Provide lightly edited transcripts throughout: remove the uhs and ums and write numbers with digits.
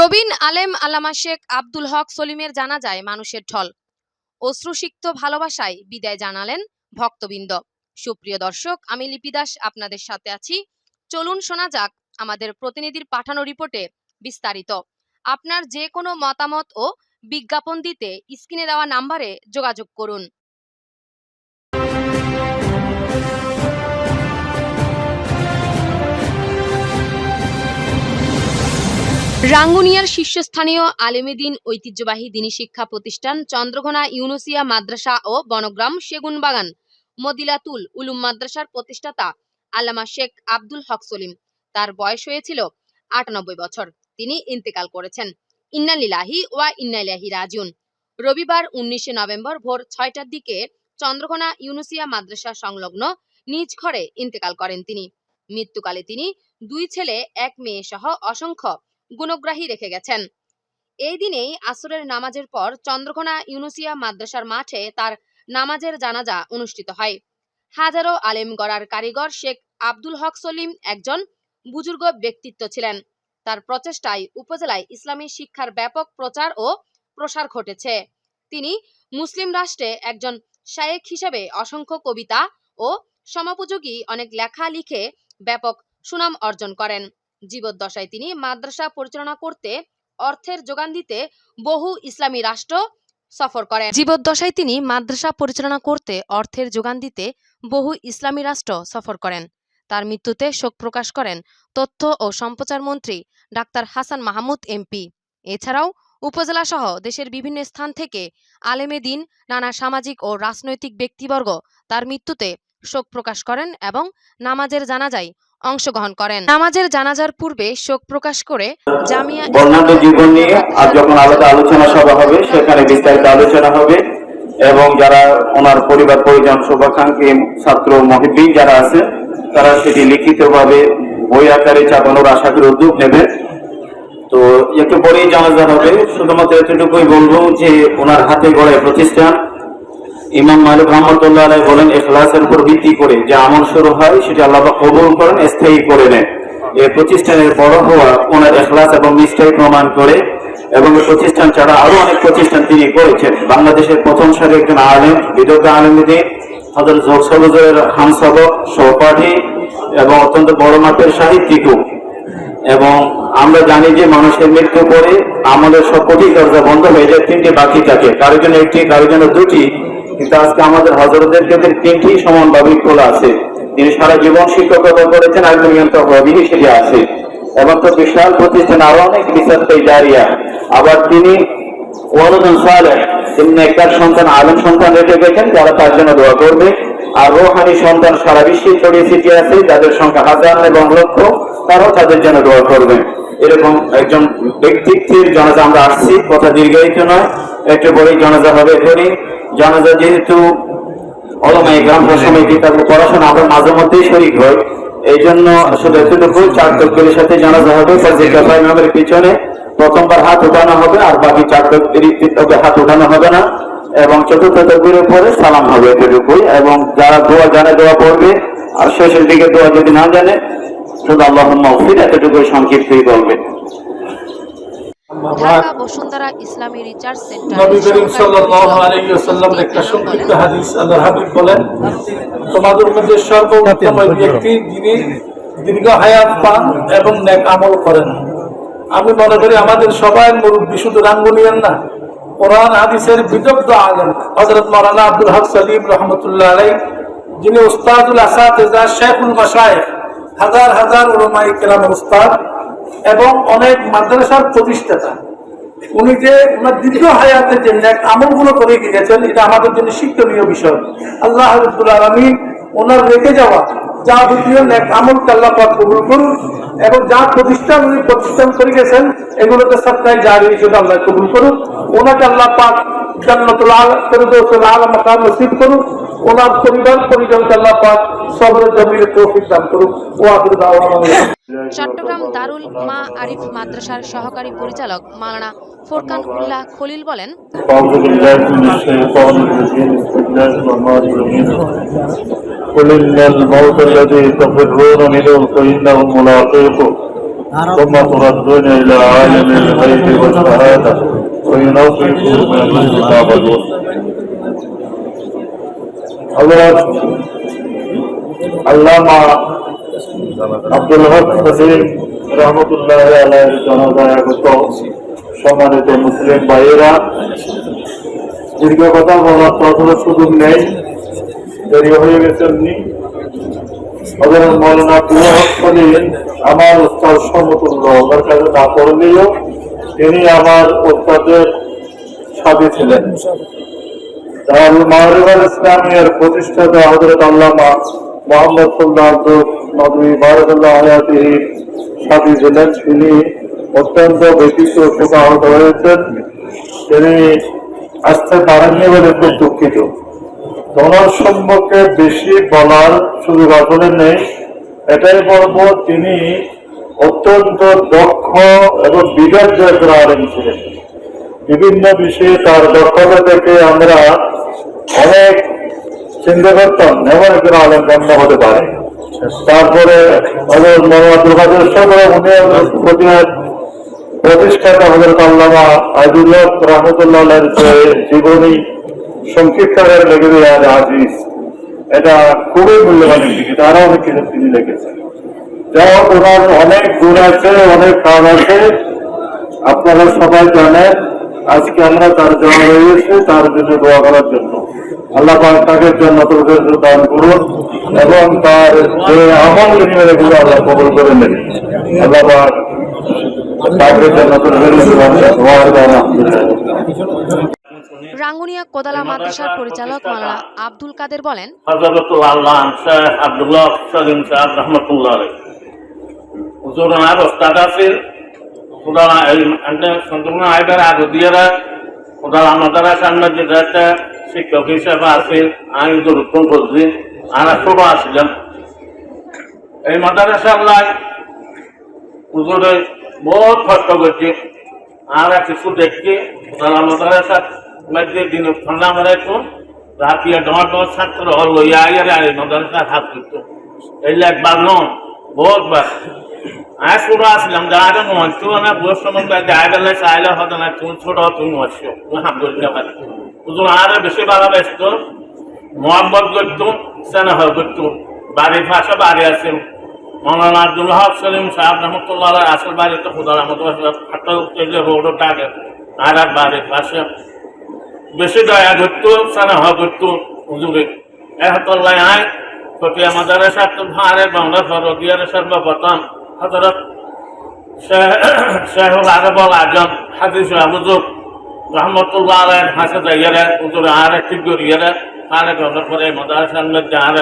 প্রবীণ আলেম আল্লামা শেখ আব্দুল হক সলিমের জানাজায় মানুষের ঢল। অশ্রুসিক্ত ভালোবাসায় বিদায় জানালেন ভক্তবৃন্দ। সুপ্রিয় দর্শক, আমি লিপি দাস আপনাদের সাথে আছি। চলুন শোনা যাক আমাদের প্রতিনিধির পাঠানো রিপোর্টে বিস্তারিত। আপনার যে কোনো মতামত ও বিজ্ঞাপন দিতে স্ক্রিনে দেওয়া নাম্বারে যোগাযোগ করুন। রাঙ্গুনিয়ার শীর্ষস্থানীয় আলেমেদিন ঐতিহ্যবাহী দ্বীনী শিক্ষা প্রতিষ্ঠান চন্দ্রঘোনা ইউনুসিয়া মাদ্রাসা ও বনগ্রাম সেগুনবাগান মদিলাতুল উলুম মাদ্রাসার প্রতিষ্ঠাতা আল্লামা শেখ আব্দুল হক সলিম। তার বয়স হয়েছিল ৯৮ বছর। তিনি ইন্তেকাল করেছেন। ইন্না লিল্লাহি ওয়া ইন্না ইলাইহি রাজিউন। রবিবার ১৯ নভেম্বর ভোর ৬টার দিকে চন্দ্রঘোনা ইউনুসিয়া মাদ্রাসা সংলগ্ন নিজ ঘরে ইন্তেকাল করেন তিনি। মৃত্যুকালে তিনি ২ ছেলে ১ মেয়ে সহ অসংখ্য গুণগ্রাহী রেখে গেছেন। এই দিনেই আসরের নামাজের পর চন্দ্রঘোনা ইউনুসিয়া মাদ্রাসার মাঠে তার নামাজের জানাজা অনুষ্ঠিত হয়। হাজারো আলেম গড়ার কারিগর শেখ আব্দুল হক সলিম একজন বুজুর্গ ব্যক্তিত্ব ছিলেন। তার প্রচেষ্টায় উপজেলায় ইসলামী শিক্ষার ব্যাপক প্রচার ও প্রসার ঘটেছে। তিনি মুসলিম রাষ্ট্রে একজন শায়েখ হিসেবে অসংখ্য কবিতা ও সমপযোগী অনেক লেখা লিখে ব্যাপক সুনাম অর্জন করেন। জীবদ্দশায় তিনি মাদ্রাসা পরিচালনা করতে অর্থের যোগান দিতে বহু ইসলামী রাষ্ট্র সফর করেন। তার মৃত্যুতে শোক প্রকাশ করেন তথ্য ও সম্প্রচার মন্ত্রী ডাক্তার হাসান মাহমুদ এমপি। এছাড়াও উপজেলা সহ দেশের বিভিন্ন স্থান থেকে আলেমে দ্বীন, নানা সামাজিক ও রাজনৈতিক ব্যক্তিবর্গ তার মৃত্যুতে শোক প্রকাশ করেন এবং নামাজের জানাজায় অংশগ্রহণ করেন। নামাজের জানাজার পূর্বে শোক প্রকাশ করে জামিয়া বর্ণাঢ্য জীবন নিয়ে আর যখন আলাদা আলোচনা সভা হবে সেখানে বিস্তারিত আলোচনা হবে এবং যারা ওনার পরিবার পরিজন শুভাকাঙ্ক্ষী ছাত্র মহিবিন যারা আছে তারা সেটি লিখিতভাবে বই আকারে ছাপানোর আশা করে উদ্যোগ নেবে। তো একটু পরেই জানাজা হবে। শুধুমাত্র এতটুকুই বলবো যে ওনার হাতে গড়ে প্রতিষ্ঠান ইমাম মালিক রহমতুল্লাহ আলাইহি বলেন, ইখলাসের উপর ভিত্তি করে যে আমল শুরু হয় সেটা আল্লাহ কবুল করেন, স্থায়ী করে নেন। এই প্রতিষ্ঠানের বড় হওয়া ওনার ইখলাস এবং নিষ্ঠাই প্রমাণ করে এবং এই প্রতিষ্ঠান ছাড়া আরো অনেক প্রতিষ্ঠান তিনি করেছেন। বাংলাদেশের প্রথম সারি একজন আলেম, বিদগ্ধ আলেমদিন, হযরত জোহর হুজুরের হামসবক, সহপাঠী এবং অত্যন্ত বড় মাপের সাহিত্যিকও। এবং আমরা জানি যে মানুষের মৃত্যু পরে আমলের সব কোটি দরজা বন্ধ হয়ে যায়, 3টি বাকি থাকে, কারোর জন্য 1টি, কারোর জন্য 2টি। কিন্তু আজকে আমাদের হযরতের ক্ষেত্রে 3টি সমানভাবে খোলা আছে। তিনি সারা জীবন শিক্ষকতা করেছেন, আজকে নিয়ন্ত্রণ হবি সেটি আছে এবং তো বিশাল প্রতিষ্ঠান আরো অনেক রিসার্চ জারিয়া। আবার তিনি ওয়ালাদুন সালেহ, তিনি নেককার সন্তান, আলেম সন্তান রেখে গেছেন যারা তার জন্য দোয়া করবে। আর রোহানি সন্তান সারা বিশ্বে ছড়িয়ে ছিটিয়ে আছে যাদের সংখ্যা হাজার এবং লক্ষ, তারাও তাদের জন্য দোয়া করবেন। এরকম একজন ব্যক্তিত্বের জানাজা আমরা আসছি, কথা দীর্ঘায়িত নয়, একটু পরেই জানাজা হবে। ধরি জানাজা যেহেতু ওলামায়ে কেরাম সবসময় কিতাব পড়াশোনা আমরা মাঝে মধ্যেই শরীক হই, এই জন্য শুধু এতটুকু 4 তাকবীরের সাথে জানাজা হবে। ইমামের পিছনে প্রথমবার হাত উঠানো হবে আর বাকি 4 তাকবীরে হাত উঠানো হবে না এবং 4র্থ তাকবীরের পরে সালাম হবে, এতটুকুই। এবং যারা দোয়া জানে দোয়া পড়বে, আর শেষের দিকে দোয়া যদি না জানে শুধু আল্লাহুম্মা গফির এতটুকুই সংক্ষিপ্তই বলবে। ঢাকা বসুন্ধরা ইসলামী রিসার্চ সেন্টার নবী করিম সাল্লাল্লাহু আলাইহি ওয়াসাল্লামের একটা সংক্ষিপ্ত হাদিস, আল্লাহর হাবিব বলেন, তোমাদের মধ্যে সর্বোত্তম ওই ব্যক্তি যিনি দীর্ঘ হায়াত পান এবং নেক আমল করেন। আমি মনে করি আমাদের সবাই মুরব্বী, শুধু রাঙ্গুনিয়ার না, কোরআন হাদিসের বিদগ্ধ আলেম হযরত মাওলানা আব্দুল হক সলিম রহমতুল্লাহ আলাইহি, যিনি উস্তাদুল আসাতিজা, শেখুল মাশায়েখ, হাজার হাজার উলামায়ে কেরামের উস্তাদ এবং অনেক মাদ্রাসার প্রতিষ্ঠাতা। উনি যে ওনার দীর্ঘ হায়াতে যে নেক আমলগুলো করে গিয়েছেন, এটা আমাদের জন্য শিক্ষণীয় বিষয়। আল্লাহ রাব্বুল আলামিন ওনার রেখে যাওয়া যাবতীয় নেক আমলকে আল্লাহ পাক কবুল করুন এবং যা প্রতিষ্ঠান উনি প্রতিষ্ঠান করে গেছেন এগুলোকে সবটাই জারি হিসেবে আল্লাহ কবুল করুন। ওনাকে আল্লাহ পাক জান্নাতুল আলা মাকাম নসিব করুন। ওনার পরিবার পরিজনকে আল্লাহ পাক সবরের জমিনে তৌফিক দান করুন। ওয়া আখিরু দাওয়ানা। চট্টগ্রাম দারুল মা আরিফ মাদ্রাসার সহকারী পরিচালক মাওলানা ফোরকান উল্লাহ খলিল বলেন, قل إن الموت الذي تفرون منه فإنه ملاقيكم ثم تردون إلى عالم الغيب والشهادة وينبئكم بما تعملون আল্লামা আব্দুল হক হাসিন রহমতুল্লাহ আলাইহির জানাজায় আগত সম্মানিত মুসলিম ভাইয়েরা, দীর্ঘ কথা বলার তথা সুযোগ নেই, দেরি হয়ে গেছেননি। হযরত মাওলানা কুয়া হক খলিল আমার উস্তাদ সমতুল্য, ওনার কাছে না পড়লেও তিনি আমার উস্তাদের সাথী ছিলেন। দারুল মাআরিফ আল ইসলামিয়ার প্রতিষ্ঠাতা হযরত আল্লামা মুহাম্মদ সাল্লাল্লাহু আলাইহি নবী বারাকাল্লাহু আলাইহি সাথী ছিলেন। তিনি অত্যন্ত ব্যতীত শোকাহত হয়েছেন, তিনি আসতে পারেননি বলে খুব দুঃখিত। ওনার সম্পর্কে বেশি বলার সুযোগ আসলে নেই, এটাই বলবো তিনি অত্যন্ত দক্ষ এবং বিদগ্ধ একজন আলেম ছিলেন। বিভিন্ন বিষয়ে তার দক্ষতা থেকে আমরা অনেক চিন্তা করতাম এমন একজন আলেম গণ্য হতে পারে। তারপরে প্রতিষ্ঠাতা হযরত আল্লামা আইদুল্লাহ রহমতুল্লাহ জীবনী সংক্ষিপ্তাকারে লেগে দেওয়া আজিজ, এটা খুবই মূল্যবান দিকে, তারা অনেক কিছু তিনি লিখেছেন। যাই হোক, ওনার অনেক গুণ আছে, অনেক কাজ আছে, আপনারা সবাই জানেন। আজকে আমরা তার জমা রয়েছে তার জন্য দোয়া করার জন্য। আল্লাহ পাক তাকে জান্নাতুল ফেরদৌস দান করুন এবং তার যে আমল তিনি রেখেছে আল্লাহ কবুল করে নেন। আল্লাহ পাক তাকে জান্নাতুল ফেরদৌস দান করুন। আলহামদুলিল্লাহ। রাঙ্গুনিয়া কোদালা মাদ্রাসার পরিচালক মাওলানা আব্দুল কাদের বলেন, হযরতুল আল্লাহ শেখ আব্দুল্লাহ সলিম সাহেব রহমাতুল্লাহ আলাইহি হুজুর আর ওস্তাদ আছে খুদালা এই আন্তে সম্পূর্ণ আইদার আগদিয়ারা খুদালা মাদ্রাসার মধ্যে যেটা শিক্ষক হিসেবে আছে আমি গুরুত্ব করছি। আর ছোট আসছিলাম এই মাদ্রাসা আল্লাহ হুজুরে বহুত কষ্ট করছে। আর কিছু দেখছি খুদালা মাদ্রাসার মধ্যে দিন ঠান্ডা মারাইতো রাতিয়া ডর ডর ছাত্র লইয়া আইয়ারে আর মাদ্রাসার হাত করতো। এই একবার নয় বহুতবার আমি ছোট আসলাম যারা মঞ্চু না বয়স সম্বন্ধে জায়গালে চাইলে হতো না, তুমি ছোট তুমি আসছো আলহামদুলিল্লাহ। হুজুর আর বেশি বাড়া ব্যস্ত মোহাম্মদ করতো স্নেহ করতো। বাড়ির ভাষা বাড়ি আছে মাওলানা আব্দুল হক সলিম সাহেব রহমতুল্লাহ আসল বাড়িতে খুদার রোড টাকে আর বাড়ির ভাষা বেশি দয়া করতো স্নেহ করতো হুজুরে। এহতল্লাহ আয় ফটিয়া মাদ্রাসা ভারে বাংলা ফরদিয়ার সর্বপ্রথম হযরত শেখুল আরবুল আজম হাদিস হুজুর রহমতুল্লাহ আলাইহির হাসে যাইয়ারে হুজুর আর ঠিক করিয়ারে আর বাংলা পরে মাদ্রাসার মধ্যে আর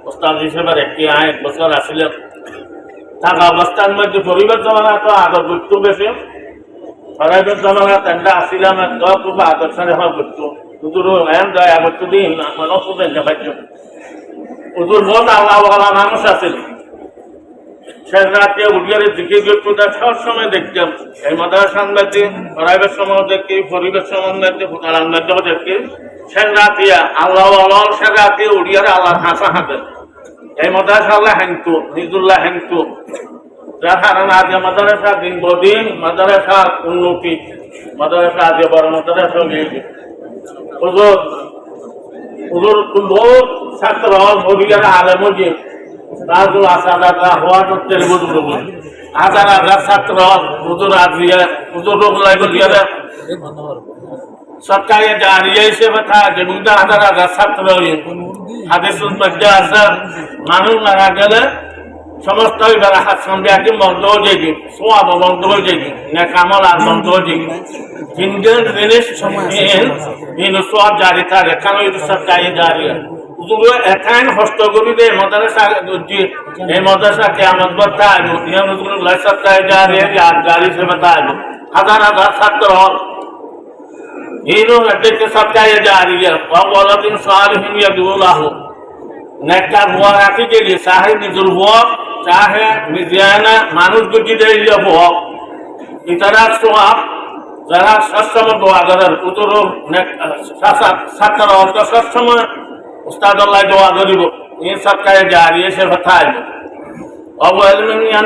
ওস্তাদ হিসেবে একটি আয় বছর আসিলেন। থাকা অবস্থার মধ্যে পরিবার জমানা তো আদর করতো বেশি, পরিবার জমানা তেনটা আসিলাম খুব আদর্শনে হওয়া করতো। হুজুর এম দয়া করতো দিন আমার খুবই পাইত। হুজুর বহুত আল্লাহওয়ালা মানুষ আছিল। শেষ রাতে উঠিয়ারে দিকে গেতো সব সময় দেখতাম এই মাদ্রাসার মধ্যে পরিবার সমাজ দেখি, পরিবেশ সমাজ মধ্যে ফুটালার মধ্যেও দেখি। শেষ রাতিয়া আল্লাহওয়ালা শেষ রাতে উঠিয়ারে আল্লাহর হাসা হাতে এই মাদ্রাসা আল্লাহ হেংতো হিজুল্লাহ হেংতো। যার কারণে আজ মাদ্রাসা দিন বদিন মাদ্রাসার উন্নতি, মাদ্রাসা আজ বড় মাদ্রাসা হয়েছে। হুজুর হুজুর বহুত ছাত্র হরিয়ার আলেম যে তাজুল আসাদা হওয়া করতে বুঝবো হাজার হাজার ছাত্র হুজুর আজিয়া হুজুর রোগ লাগবে গিয়ে সরকারি জারিয়া হিসেবে থাকে হাজার হাজার ছাত্র হাদিসুল মধ্যে আছে মানুষ মারা গেলে সমস্ত হাত সঙ্গে একদিন বন্ধ হয়ে যাবি, সোয়াব বন্ধ হয়ে যাবি, নেকামল আর বন্ধ হয়ে যাবি। তিনজন জিনিস সোয়াব জারি থাকে কেন সরকারি জারিয়া এখান হস্তগরি এই মাদ্রাসা এই মাদ্রাসা কেমন করতে আসবো সরকারি জারিয়া জারি হিসেবে থাকবো। হাজার হাজার ছাত্র হল দেখতে সরকারি জারিয়া ওয়ালাদিন সালিহিন ইয়াদুল্লাহু নেককার হওয়া রাখি গেলি চাহে নিজের হক চাহে মিজিয়ানা মানুষ গুটি দিয়ে হক ইতারা সোয়াব যারা সবসময় দোয়া করার উত্তর ছাত্র অর্থ সবসময় উস্তাদ আল্লাহ দোয়া করিব এই সরকারে জারি এসে কথা আসবে অবহেলমিন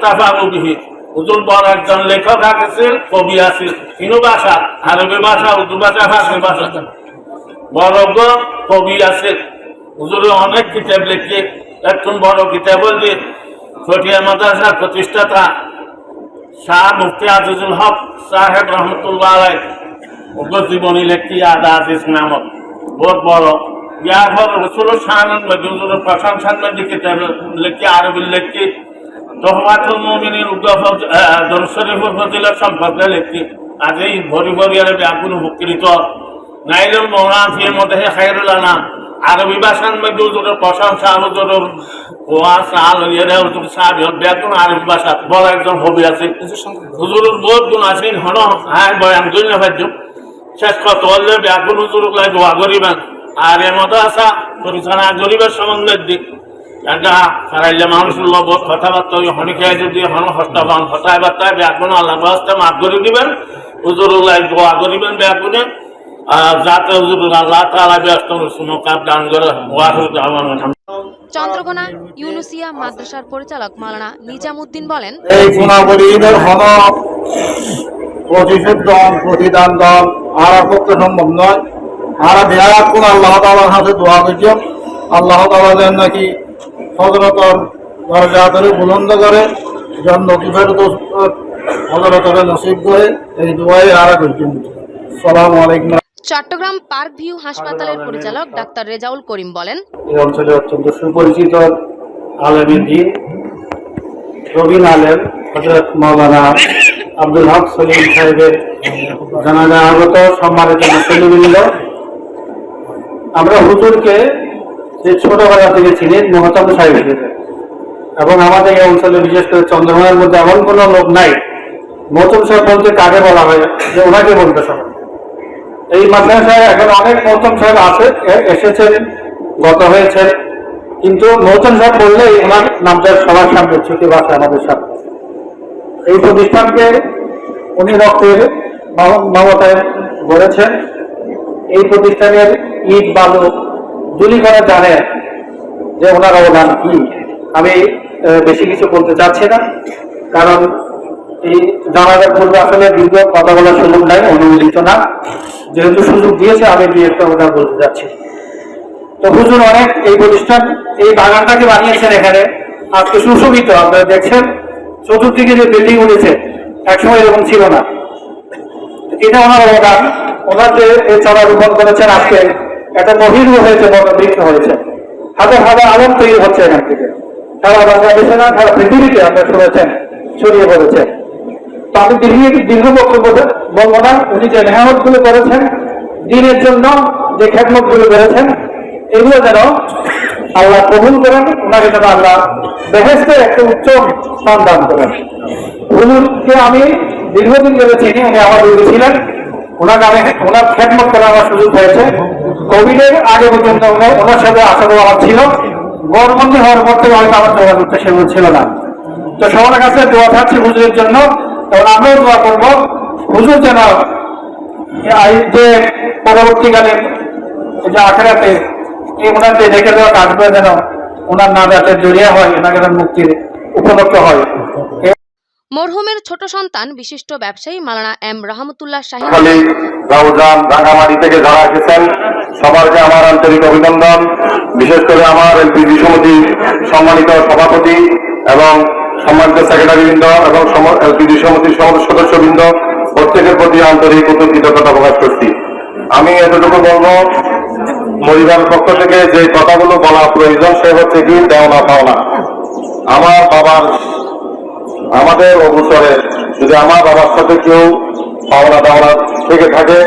তাফাবু বিহি হুজুর বড় একজন লেখক আছেন, কবি আছে, তিন ভাষা, আরবি ভাষা, উর্দু ভাষা, ফার্সি ভাষা। বড় কবি আছে, হুজুর অনেক কিতাব লিখে। একজন বড় কিতাব বলছে চটিয়া মাদ্রাসার প্রতিষ্ঠাতা শাহ মুফতি আজিজুল হক সাহেব রহমতুল্লাহ আলাই জীবনী লেখি আদা আজিজ নামক বহুত বড়। ইয়ার পর রসুল শাহানন্দ হুজুরের প্রশংসার মধ্যে কিতাব লিখি, আরবি লিখি, তোহফাতুল মুমিনিন দরুদ শরীফের ফজিলত সম্পর্কে লিখি। আজ এই ভরি ভরি আর ব্যাকুল উপকৃত নাইলুল মৌলানা ফি মদহে খায়রুল আনাম আরবি ভাষার মধ্যে হুজুরের প্রশংসা, হুজুরের ওয়াজ আল ইয়ারে হুজুর সাহেব ব্যাকুল আরবি ভাষা বড় একজন কবি আছে। হুজুরের বহুত গুণ আছে, হন হ্যাঁ বয়ান করি না ভাই শেষ কথা হলে ব্যাকুল হুজুর লাই দোয়া করিবেন। আর এর মতো আসা পরিচালনা গরিবের সম্বন্ধের দিক একটা সারাইলে মানুষের বহুত কথাবার্তা হনি খেয়ে যদি হন হস্তা পান হতায় বার্তায় ব্যাকুন আল্লাহ বাস্তা মাফ করে দিবেন। হুজুর লাই দোয়া করিবেন ব্যাকুনে, যাতে হুজুর আল্লাহ তাআলা ব্যস্ত সুমকার দান করে। চন্দ্রঘোনা ইউনুসিয়া মাদ্রাসার পরিচালক মাওলানা নিজামুদ্দিন বলেন, এই গুণাবলীদের হন প্রতিশোধ দন, প্রতিদান দন আর করতে সম্ভব নয়। আর দেয়া কোন আল্লাহ তাআলার হাতে দোয়া করছেন, আল্লাহ তাআলা যেন নাকি হযরতর দরজাতে বুলন্দ করে, জান্নাতি ফেরদৌস হযরতরে নসিব করে, এই দোয়াই আর করছেন। আসসালামু আলাইকুম। চট্টগ্রাম পার্ক ভিউ হাসপাতালের পরিচালক ডাক্তার রেজাউল করিম বলেন, এই অঞ্চলে অত্যন্ত সুপরিচিত আলেমী দ্বীন প্রবীণ আলেম হযরত মাওলানা আব্দুল হক সলিম সাহেবের জানাজা আগত সম্মানিত মুসল্লিবৃন্দ, আমরা হুজুরকে যে ছোটবেলা থেকে ছিলেন মোহতাম সাহেব হিসেবে, এবং আমাদের এই অঞ্চলে বিশেষ করে চন্দ্রঘোনার মধ্যে এমন কোনো লোক নাই মোহতাম সাহেব বলতে কাকে বলা হয় যে ওনাকে বলতে সবাই। এই মাদ্রাসায় এখন অনেক মোহতাম সাহেব আছে, এসেছেন, গত হয়েছেন, কিন্তু মোহতাম সাহেব বললেই ওনার নামটা সবার সামনে ছুটে বাসে আমাদের সামনে। এই প্রতিষ্ঠানকে উনি রক্তের মমতায় গড়েছেন। এই প্রতিষ্ঠানের ইট বালু দুলি করে জানেন যে ওনার অবদান কি। আমি বেশি কিছু বলতে চাচ্ছি না, কারণ এই জানাজার পূর্বে আসলে দীর্ঘ কথা বলার সুযোগ নাই, অনুমোদিত না। যেহেতু সুযোগ দিয়েছে আমি দুই একটা কথা বলতে চাচ্ছি। তো হুজুর অনেক এই প্রতিষ্ঠান এই বাগানটাকে বানিয়েছেন এখানে আজকে সুশোভিত। আপনারা দেখছেন চতুর্দিকে যে বিল্ডিং উঠেছে, একসময় এরকম ছিল না। এটা ওনার অবদান। ওনার যে এই চারা রোপণ করেছেন, আজকে একটা মহিরু হয়েছে, বড় বৃক্ষ হয়েছে, হাজার হাজার আলম তৈরি হচ্ছে এখান থেকে। সারা বাংলাদেশে না, সারা পৃথিবীতে আপনারা শুনেছেন ছড়িয়ে পড়েছে। তো আমি দীর্ঘ বক্তব্য বলবো না। উনি যে মেহনত গুলো করেছেন দিনের জন্য, যে খেদমত গুলো করেছেন, এগুলো যেন আল্লাহ কবুল করেন, ওনাকে যেন আল্লাহ বেহেশতে একটা উচ্চ স্থান দান করেন। হুজুরকে আমি দীর্ঘদিন ধরে চিনি, উনি আমার রোগী ছিলেন। ওনার খেদমত করার আমার সুযোগ হয়েছে। কোভিডের আগে পর্যন্ত ওনার সাথে আসারও আমার ছিল। গড়বন্দি হওয়ার পর থেকে হয়তো আমার যোগাযোগটা সেগুলো ছিল না। তো সবার কাছে দোয়া থাকছে হুজুরের জন্য, এবং আমরাও দোয়া করবো হুজুর যেন যে পরবর্তীকালে যে আখেরাতে এই ওনার যে রেখে দেওয়া কাজগুলো যেন ওনার নাজাতের জড়িয়ে হয়, ওনাকে যেন মুক্তির উপলক্ষ হয়। মরহুমের ছোট সন্তান বিশিষ্ট ব্যবসায়ী মাওলানা এম রহমতুল্লাহ শাহীন রাঙ্গামাটি থেকে যারা এসেছেন সবাইকে আমার আন্তরিক অভিনন্দন। বিশেষ করে আমার এলপিজি সমিতির সম্মানিত সভাপতি এবং সম্মানিত সেক্রেটারিবৃন্দ এবং এলপিজি সমিতির সমস্ত সদস্যবৃন্দ, প্রত্যেকের প্রতি আন্তরিক কৃতজ্ঞতা প্রকাশ করছি। আমি এতটুকু বলবো, পরিবারের পক্ষ থেকে যে কথাগুলো বলা প্রয়োজন সে হচ্ছে কি দেওয়া পাওনা। আমাদের অবসরে যদি আমার বাবার সাথে কেউ পাওনা দেওয়া থেকে থাকে,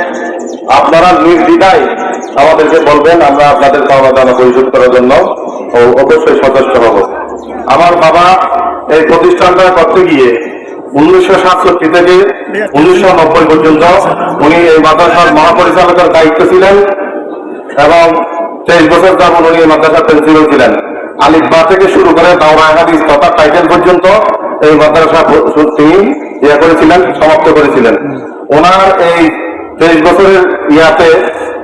আপনারা নির্দ্বিধায় আমাদেরকে বলবেন, আমরা আপনাদের পাওনা দানা পরিশোধ করার জন্য অবশ্যই সচেষ্ট হব। আমার বাবা এই প্রতিষ্ঠানটা করতে গিয়ে 1967 থেকে 1990 পর্যন্ত উনি এই মাদ্রাসার মহাপরিচালকের দায়িত্ব ছিলেন, এবং 23 বছর যাবত উনি এই মাদ্রাসার প্রিন্সিপাল ছিলেন। আলিফ বা থেকে শুরু করে দাওরা হাদিস তথা টাইটেল পর্যন্ত এই মাদ্রাসা তিনি করেছিলেন, সমাপ্ত করেছিলেন। ওনার এই 23 বছরের ইয়াতে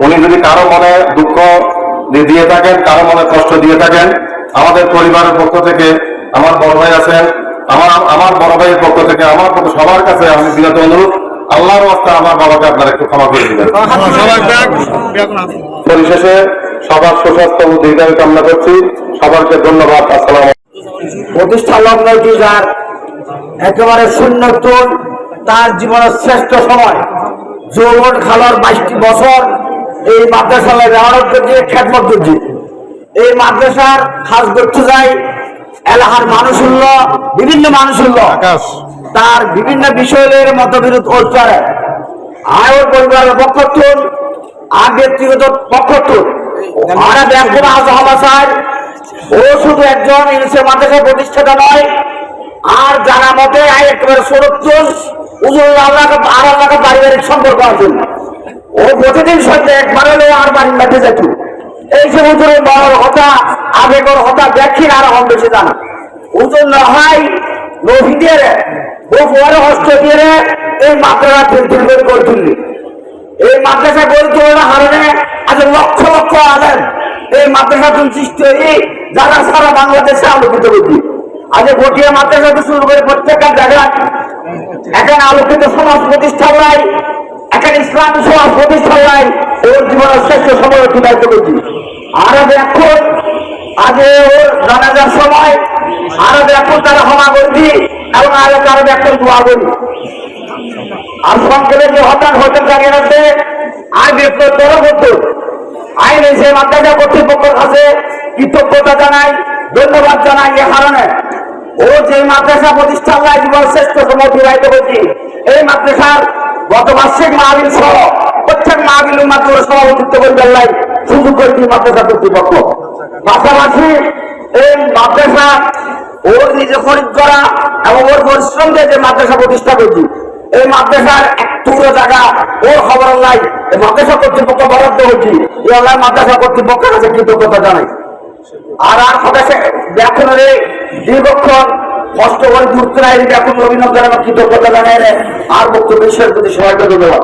উনি যদি কারো মনে দুঃখ দিয়ে থাকেন, কারো মনে কষ্ট দিয়ে থাকেন, আমাদের পরিবারের পক্ষ থেকে আমার বড় ভাই আছেন, আমার বড় ভাইয়ের পক্ষ থেকে আমার পক্ষ সবার কাছে আমি বিনত অনুরোধ, আল্লাহর রাস্তা আমার বাবাকে আপনারা একটু ক্ষমা করে দিবেন। পরিশেষে সবার সুস্বাস্থ্য ও দীর্ঘায়ু কামনা করছি। সবাইকে ধন্যবাদ। আসসালাম। প্রতিষ্ঠা লগ্ন যার একেবারে শূন্যতন, তার জীবনের শ্রেষ্ঠ সময় যৌবন খালার 22টি বছর এই মাদ্রাসায় ব্যবহার করছে, খ্যাতমত করছে। এই মাদ্রাসার খাস করতে যাই এলাকার মানুষ হল, বিভিন্ন মানুষ হল তার বিভিন্ন বিষয়ের মতবিরোধ করে। আয়ের পরিবারের পক্ষতুন আর ব্যক্তিগত পক্ষতুন আমরা ব্যাংকের আজহাবাসার ও শুধু একজন ইংলিশের মাদ্রাসা প্রতিষ্ঠাতা নয়, আর জানা মতে একেবারে সরত্তর আল্লাহ পারিবারিক সম্পর্ক আছে। ও প্রতিদিন সন্ধ্যে একবার হলে আর বাড়ির মাঠে যেত। এই যে হুজুরের বড় কথা, আবেগর কথা দেখি আর কম বেশি জানা হুজুর না হয় নভিদের ও পরে হস্ত দিয়ে এই মাদ্রাসা তিল করে করে তুললি। এই মাদ্রাসা গড়ে তোলার কারণে আজ লক্ষ লক্ষ আলেন এই মাদ্রাসা সৃষ্টি হয়ে যারা সারা বাংলাদেশে আলোকিত হয়েছে। আজ গোটিয়া মাদ্রাসা শুরু করে প্রত্যেকটা জায়গায় এখানে আলোকিত সমাজ প্রতিষ্ঠা নাই, এখানে ইসলাম সমাজ প্রতিষ্ঠা নাই। ওর জীবনের শ্রেষ্ঠ সময় অতিবাহিত করছি। আর এখন আজ ওর জানাজার সময় আরো এখন তারা ক্ষমা করছি এবং আরো তারা এখন দোয়া করি। আর সংক্ষেপে যে হতাশ হতে জানিয়ে রাখবে আর বিপ্লব তর করত আইন এসে মাদ্রাসা কর্তৃপক্ষের কাছে কৃতজ্ঞতা জানাই, ধন্যবাদ জানাই। এ কারণে ও যে মাদ্রাসা প্রতিষ্ঠান জীবন শ্রেষ্ঠ সময় অতিবাহিত করছি। এই মাদ্রাসার গত বার্ষিক মাহবিল সহ প্রত্যেক মাহবিল মাদ্রাসা সভাপতিত্ব করবেন সুযোগ করেছি মাদ্রাসা কর্তৃপক্ষ। পাশাপাশি এই মাদ্রাসা ওর নিজে খরিদ করা এবং ওর পরিশ্রম দিয়ে যে মাদ্রাসা প্রতিষ্ঠা করছি, এই মাদ্রাসার এক টুকরো জায়গা ওর খবর নাই। এই মাদ্রাসা কর্তৃপক্ষ বরাদ্দ হচ্ছি, এই আল্লাহ মাদ্রাসা কর্তৃপক্ষের কাছে কৃতজ্ঞতা জানাই। আর সদস্য ব্যাকুণের দীর্ঘক্ষণ কষ্ট করে ঘুরতে নাই ব্যাকুণ অভিনন্দন এবং কৃতজ্ঞতা জানাই। আর বক্তব্য বিষয়ের প্রতি সবাইকে ধন্যবাদ।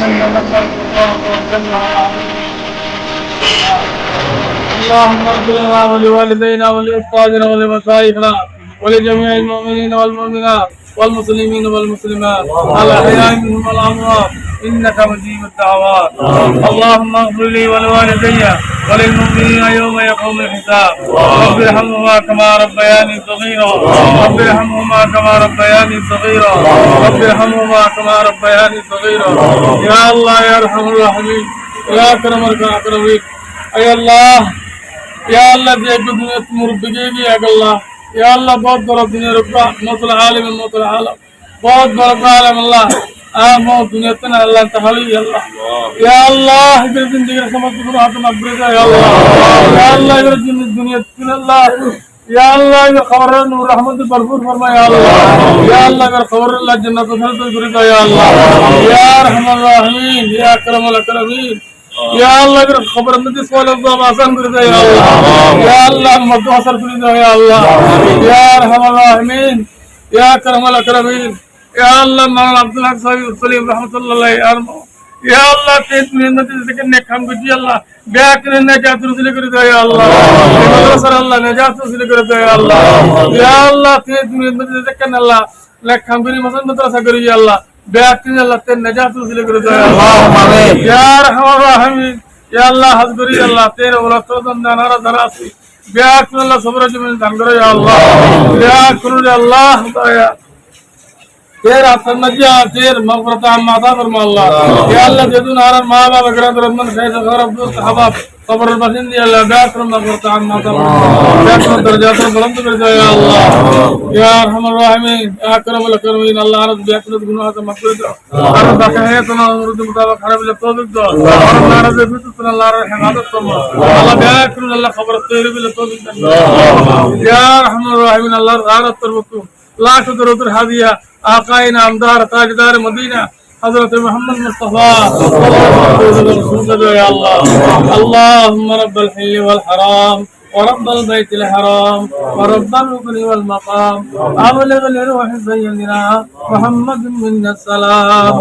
اللهم اغفر لنا ولوالدينا ولأستاذنا ولمشايخنا ولجميع المؤمنين والمؤمنات والمسلمين والمسلمات الأحياء منهم والأموات إنك مجيب الدعوات. اللهم اغفر لي ولوالدي وللمؤمنين يوم يقوم الحساب. رب ارحمهما كما ربياني صغيرا. رب ارحمهما كما ربياني صغيرا. رب ارحمهما كما ربياني صغيرا. يا الله يا أرحم الراحمين يا أكرم الأكرمين. أي الله या अल्लाह दे एक दुनिया मुर्बिगेगी या अल्लाह या अल्लाह बहुत बड़ा दुनिया रब्बा मौतुल आलिम मौतुल आलम बहुत बड़ा आलम अल्लाह मौ दुनिया तना अल्लाह तहली अल्लाह या अल्लाह इधर जिंदगी का समझ पूरा हाथ में अब्रेजा या अल्लाह इधर दुनिया तना अल्लाह या अल्लाह इधर खबर नूर रहमत भरपूर फरमा या अल्लाह अगर खबर अल्लाह जन्नत में तो गुरदा या अल्लाह या रहमान रहीम या अकरमुल अकरमीन या अल्लाह अगर खबर में दिस वाला अज़ाब आसान कर दे या अल्लाह मत असर कर दे या अल्लाह या रहमान रहीम या करमल अकरमीन या अल्लाह मौलाना अब्दुल हक साहिब सलीम रहमतुल्लाह या अल्लाह तेज में जिक्र ने काम की अल्लाह ब्याह करने का तुरसिल कर दे या अल्लाह मदरसा अल्लाह नजात तुरसिल कर दे या अल्लाह तेज में जिक्र अल्लाह लेख काम की मसन मदरसा करी या अल्लाह बेहतरीन अल्लाह ते नजात उसे कर दे या रहमान रहीम या अल्लाह हजगरी अल्लाह तेरे औलाद तो नारा दरासी बेहतरीन अल्लाह सब्र जमीन दान करे या अल्लाह बेहतरीन अल्लाह या तेरा तनज्जा तेर मगफरत माता फरमा अल्लाह या अल्लाह दे दो नारा मां बाप अकरम रहमान खैर गरब दोस्त हबाब सब्र बसिन या अल्लाह बेहतरीन मगफरत माता बेहतरीन दर्जात बुलंद कर दे या अल्लाह या रहमान रहीम या करमल करमीन अल्लाह रब बेहतरीन गुनाह से मगफरत और बकाया तना उर्द मुताबिक खराब ले तौफीक दो और नाराज भी तो अल्लाह रहमत तमा अल्लाह बेहतरीन अल्लाह खबर तेरे भी ले तौफीक दे या रहमान रहीम अल्लाह गारत तरबतु लाख दरुद हादिया आकाए नामदार ताजदार मदीना हजरत मोहम्मद मुस्तफा या अल्लाह अल्लाहुम्मा रब्बल हिल्ल वल हराम ورب البيت الحرام ورب الركن والمقام أبلغ لروح سيدنا محمد منا السلام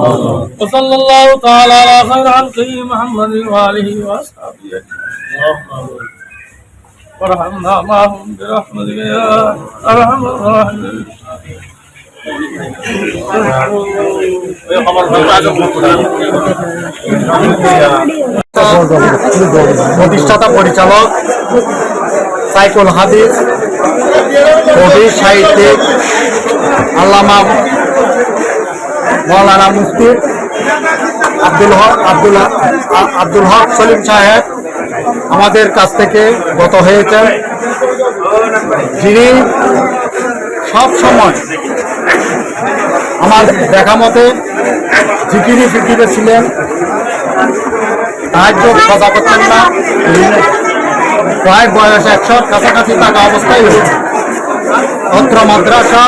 وصلى الله تعالى على خير خلقه محمد وآله وأصحابه وارحمنا معهم برحمتك يا أرحم الراحمين প্রতিষ্ঠাতা পরিচালক সাইকুল হাদিস কবি সাহিত্যিক আল্লামা মৌলানা মুফতি আব্দুল হক সলিম সাহেব আমাদের কাছ থেকে গত হয়েছেন, যিনি সব সময় আমার দেখা মতে জিকিরি ফিকিরে ছিলেন, তাহাজ্জুদ সদা করতেন না, প্রায় বয়স 100 কাছাকাছি থাকা অবস্থায় অত্র মাদ্রাসা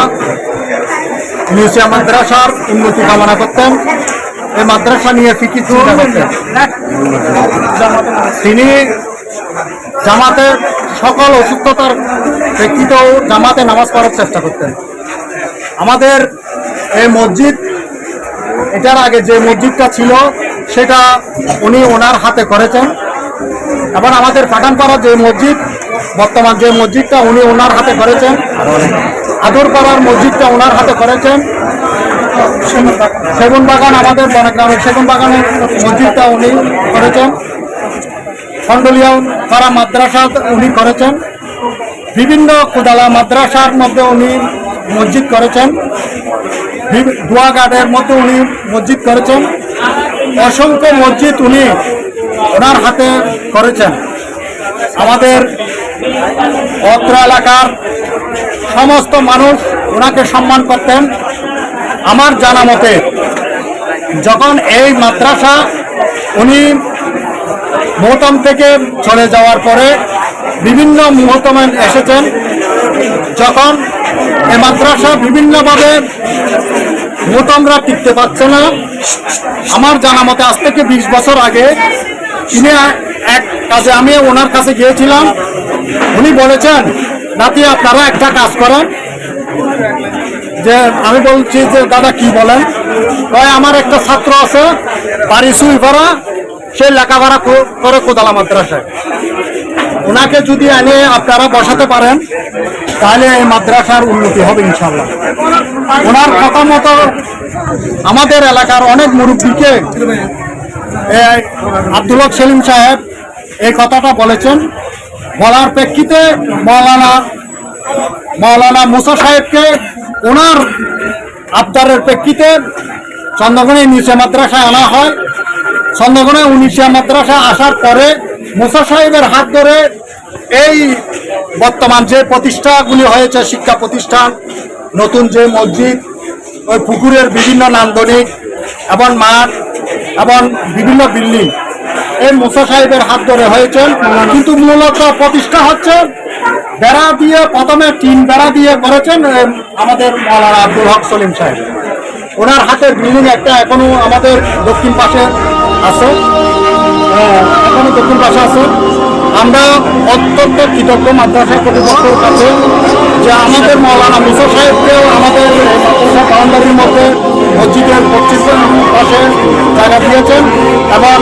ইউনুসিয়া মাদ্রাসার উন্নতি কামনা করতেন। এই মাদ্রাসা নিয়ে ফিকির চিন্তা করতেন। তিনি জামাতের সকল অসুস্থতার প্রেক্ষিতেও জামাতে নামাজ পড়ার চেষ্টা করতেন। আমাদের এই মসজিদ, এটার আগে যে মসজিদটা ছিল সেটা উনি ওনার হাতে করেছেন, এবং আমাদের পাঠানপাড়ার যে মসজিদ, বর্তমান যে মসজিদটা উনি ওনার হাতে করেছেন, আদরপাড়ার মসজিদটা ওনার হাতে করেছেন, সেগুন বাগান আমাদের বনগ্রামের সেগুন বাগানের মসজিদটা উনি করেছেন, খন্ডলিয়া পাড়া মাদ্রাসা উনি করেছেন, বিভিন্ন কুদালা মাদ্রাসার মধ্যে উনি মসজিদ করেছেন, দোয়াঘাটের মধ্যে উনি মসজিদ করেছেন, অসংখ্য মসজিদ উনি ওনার হাতে করেছেন। আমাদের অত্র এলাকার সমস্ত মানুষ ওনাকে সম্মান করতেন। আমার জানা মতে যখন এই মাদ্রাসা উনি মোহতম থেকে চলে যাওয়ার পরে বিভিন্ন মুহতমে এসেছেন, যখন এই মাদ্রাসা বিভিন্নভাবে মুহতমরা টিকতে পারছে না, আমার জানা মতে আজ থেকে 20 বছর আগে তিনি এক কাজে আমি ওনার কাছে গিয়েছিলাম। উনি বলেছেন, নাতি আপনারা একটা কাজ করেন। যে আমি বলছি যে দাদা কি বলেন? আমার একটা ছাত্র আছে বাড়ি সুইপাড়া, সে লেখাপড়া করে কোদালা মাদ্রাসায়। ওনাকে যদি এনে আপনারা বসাতে পারেন তাহলে এই মাদ্রাসার উন্নতি হবে ইনশাল্লাহ। ওনার কথা মতো আমাদের এলাকার অনেক মুরব্বীকে আব্দুল হক সেলিম সাহেব এই কথাটা বলেছেন। বলার প্রেক্ষিতে মৌলানা মুসা সাহেবকে ওনার আবদারের প্রেক্ষিতে চন্দ্রগণে নিচে মাদ্রাসায় আনা হয়। চন্দ্রগণে নিচে মাদ্রাসায় আসার পরে মুসা সাহেবের হাত ধরে এই বর্তমান যে প্রতিষ্ঠাগুলি হয়েছে, শিক্ষা প্রতিষ্ঠান, নতুন যে মসজিদ, ওই পুকুরের বিভিন্ন নান্দনিক এবং মাঠ এবং বিভিন্ন বিল্ডিং, এই মুসা সাহেবের হাত ধরে হয়েছে। কিন্তু মূলত প্রতিষ্ঠা হচ্ছে বেড়া দিয়ে, প্রথমে টিন বেড়া দিয়ে করেছেন আমাদের মৌলানা আব্দুল হক সলিম সাহেব। ওনার হাতের বিল্ডিং একটা এখনো আমাদের দক্ষিণ পাশে আছে, এখনো দক্ষিণ পাশে আছে। আমরা অত্যন্ত কৃতজ্ঞ মাদ্রাসা কর্তৃপক্ষের কাছে যে আমাদের মৌলানা মুসা সাহেবকেও আমাদের মাদ্রাসা বাউন্ডারির মধ্যে মসজিদের পশ্চিম পাশে জায়গা দিয়েছেন এবং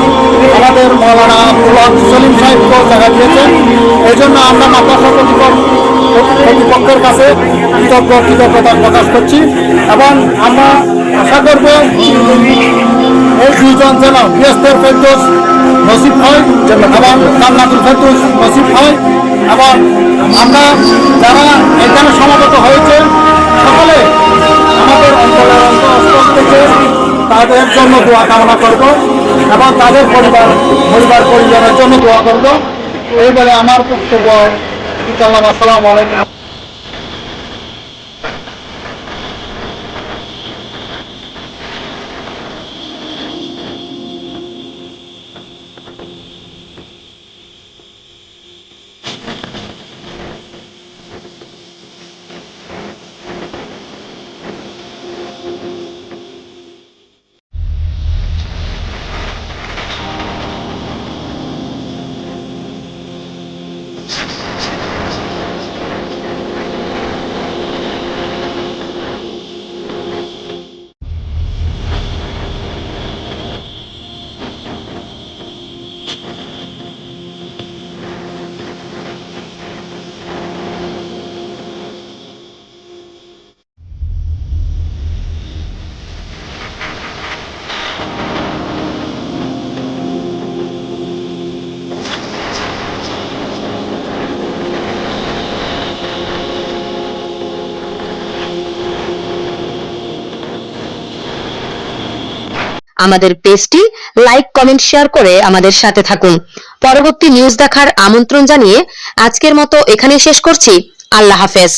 আমাদের মৌলানা আব্দুল হক সলিম সাহেবকেও জায়গা দিয়েছেন। এই জন্য আমরা মাদ্রাসা কর্তৃপক্ষের কাছে কৃতজ্ঞতা প্রকাশ করছি এবং আমরা আশা করব এই দুইজন যেন বৃহস্পের ফেরদৌস নসিব হয় এবং জান্নাতুল ফেরদৌস নসিব হয়। এবং আমরা যারা এখানে সমাগত হয়েছে সকলে আমাদের অঞ্চলের অন্তঃস্থল থেকে তাদের জন্য দোয়া কামনা করব এবং তাদের পরিবারের জন্য দোয়া করব। এই বলে আমার বক্তব্য। আসসালামু আলাইকুম। আমাদের পেজটি লাইক, কমেন্ট, শেয়ার করে আমাদের সাথে থাকুন। পরবর্তী নিউজ দেখার আমন্ত্রণ জানিয়ে আজকের মতো এখানে শেষ করছি। আল্লাহ হাফেজ।